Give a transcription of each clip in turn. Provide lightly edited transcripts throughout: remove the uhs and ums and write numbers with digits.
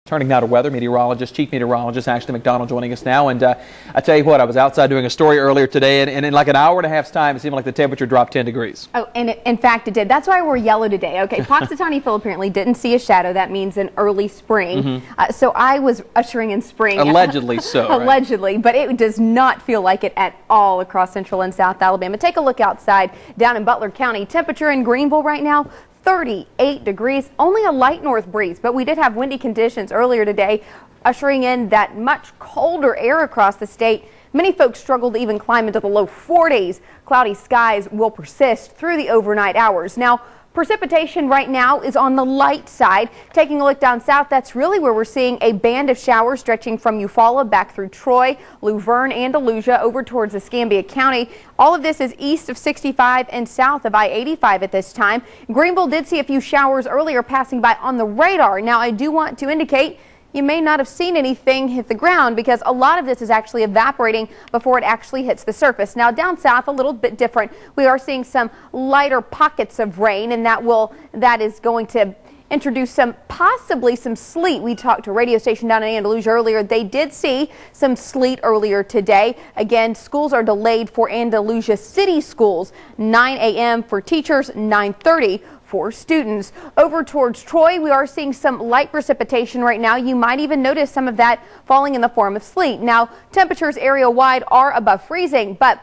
Turning now to weather, Chief Meteorologist Ashley McDonald joining us now. And I tell you what, I was outside doing a story earlier today, and in like an hour and a half's time, it seemed like the temperature dropped 10 degrees. Oh, and in fact, it did. That's why we're yellow today. Okay, Poxitawney Phil apparently didn't see a shadow. That means an early spring. So I was ushering in spring. Allegedly so. Allegedly, right? But it does not feel like it at all across central and south Alabama. Take a look outside down in Butler County. Temperature in Greenville right now, 38 degrees, only a light north breeze, but we did have windy conditions earlier today, ushering in that much colder air across the state. Many folks struggled to even climb into the low 40s. Cloudy skies will persist through the overnight hours. Now, precipitation right now is on the light side. Taking a look down south, that's really where we're seeing a band of showers stretching from Eufaula back through Troy, Luverne, and Andalusia over towards Escambia County. All of this is east of 65 and south of I-85 at this time. Greenville did see a few showers earlier passing by on the radar. Now, I do want to indicate you may not have seen anything hit the ground because a lot of this is actually evaporating before it actually hits the surface. Now down south, a little bit different. We are seeing some lighter pockets of rain, and that is going to introduce possibly some sleet. We talked to a radio station down in Andalusia earlier. They did see some sleet earlier today. Again, schools are delayed for Andalusia City schools. 9 a.m. for teachers, 9:30 for students. Over towards Troy, we are seeing some light precipitation right now. You might even notice some of that falling in the form of sleet. Now, temperatures area-wide are above freezing, but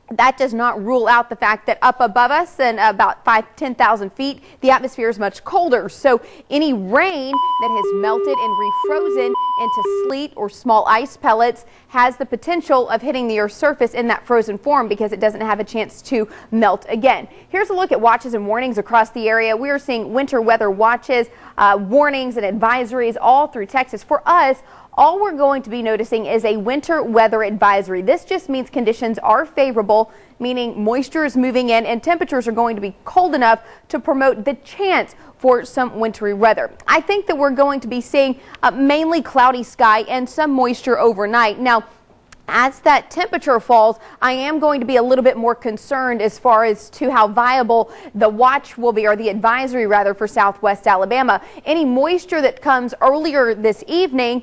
that does not rule out the fact that up above us and about 10,000 feet, the atmosphere is much colder. So any rain that has melted and refrozen into sleet or small ice pellets has the potential of hitting the Earth's surface in that frozen form because it doesn't have a chance to melt again. Here's a look at watches and warnings across the area. We are seeing winter weather watches, warnings and advisories all through Texas. For us, all we're going to be noticing is a winter weather advisory. This just means conditions are favorable, meaning moisture is moving in and temperatures are going to be cold enough to promote the chance for some wintry weather. I think that we're going to be seeing mainly cloudy sky and some moisture overnight. Now, as that temperature falls, I am going to be a little bit more concerned as far as to how viable the watch will be, or the advisory rather, for southwest Alabama. Any moisture that comes earlier this evening,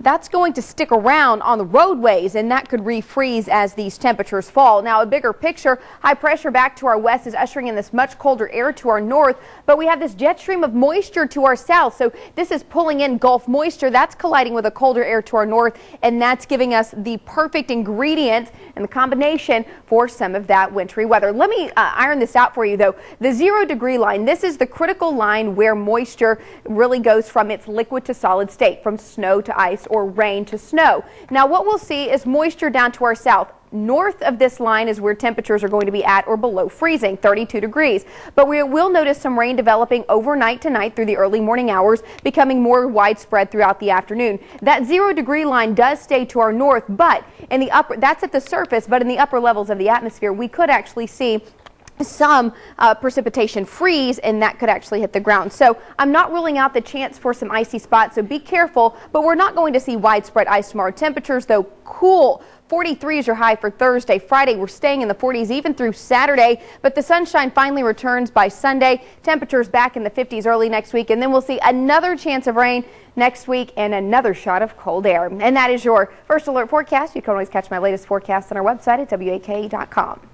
that's going to stick around on the roadways, and that could refreeze as these temperatures fall. Now, a bigger picture, high pressure back to our west is ushering in this much colder air to our north, but we have this jet stream of moisture to our south. So this is pulling in Gulf moisture. That's colliding with a colder air to our north, and that's giving us the perfect ingredients and the combination for some of that wintry weather. Let me iron this out for you, though. The 0 degree line, this is the critical line where moisture really goes from its liquid to solid state, from snow to ice or rain to snow. Now what we'll see is moisture down to our south. North of this line is where temperatures are going to be at or below freezing, 32 degrees. But we will notice some rain developing overnight tonight through the early morning hours, becoming more widespread throughout the afternoon. That 0 degree line does stay to our north, but in the upper, that's at the surface, but in the upper levels of the atmosphere, we could actually see some precipitation freeze, and that could actually hit the ground. So I'm not ruling out the chance for some icy spots, so be careful, but we're not going to see widespread ice tomorrow. Temperatures, though, cool. 43 is your high for Thursday. Friday, we're staying in the 40s even through Saturday, but the sunshine finally returns by Sunday. Temperatures back in the 50s early next week, and then we'll see another chance of rain next week and another shot of cold air. And that is your First Alert forecast. You can always catch my latest forecast on our website at WAKE.com.